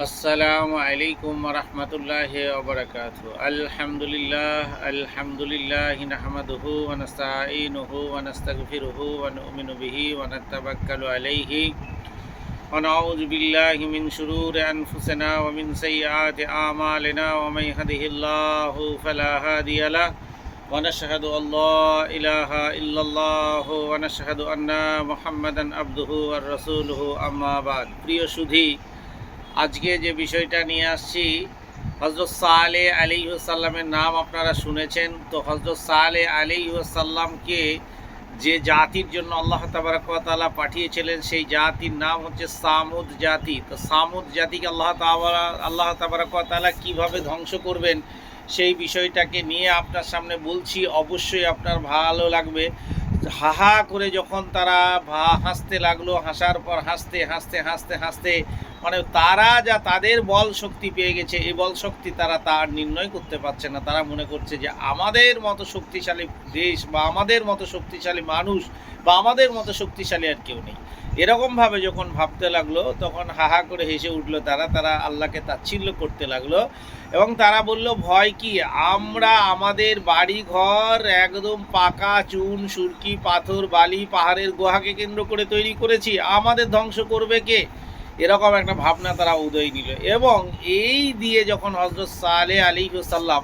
আসসালামু আলাইকুম ওয়া রাহমাতুল্লাহি ওয়া বারাকাতুহু। আলহামদুলিল্লাহি নাহমাদুহু ওয়া নাস্তাঈনুহু ওয়া নাস্তাগফিরুহু ওয়া নু'মিনু বিহি ওয়া নাতাওয়াক্কালু আলাইহি ওয়া নাউযু বিল্লাহি মিন শুরুরি আনফুসিনা ওয়া মিন সাইয়্যাতি আমালিনা ওয়া মান ইয়াহদিহিল্লাহু ফালা হাদিয়া লাহু ওয়া নাশহাদু আল্লা ইলাহা ইল্লাল্লাহু ওয়া নাশহাদু আন্না মুহাম্মাদান আবদুহু ওয়া রাসূলুহু আম্মা বাদ। প্রিয় সুধী, আজকে যে বিষয়টা নিয়ে আসছি, হযরত সালেহ আলাইহিসসালামের নাম আপনারা শুনেছেন। তো হযরত সালেহ আলাইহিসসালামকে যে জাতির জন্য আল্লাহ তাবারক ওয়া তাআলা পাঠিয়েছিলেন, সেই জাতির নাম হচ্ছে সামুদ জাতি। তো সামুদ জাতিকে আল্লাহ তাবারক ওয়া তাআলা কীভাবে ধ্বংস করবেন, সেই বিষয়টাকে নিয়ে আপনার সামনে বলছি। অবশ্যই আপনার ভালো লাগবে। হাহা করে যখন তারা হাসতে লাগলো, হাসার পর হাসতে হাসতে হাসতে হাসতে মানে তারা যা তাদের বল শক্তি পেয়ে গেছে, এই বল শক্তি তারা তার নির্ণয় করতে পারছে না। তারা মনে করছে যে আমাদের মতো শক্তিশালী দেশ বা আমাদের মতো শক্তিশালী মানুষ বা আমাদের মতো শক্তিশালী আর কেউ নেই। এরকমভাবে যখন ভাবতে লাগলো, তখন হাহা করে হেসে উঠলো। তারা আল্লাহকে তাচ্ছিল্য করতে লাগলো এবং তারা বলল, ভয় কি, আমরা আমাদের বাড়ি ঘর একদম পাকা চুন সুরকি পাথর বালি পাহাড়ের গুহাকে কেন্দ্র করে তৈরি করেছি, আমাদের ধ্বংস করবে কে? এরকম একটা ভাবনা তারা উদয় নিল। এবং এই দিয়ে যখন হযরত সালেহ আলাইহিসসালাম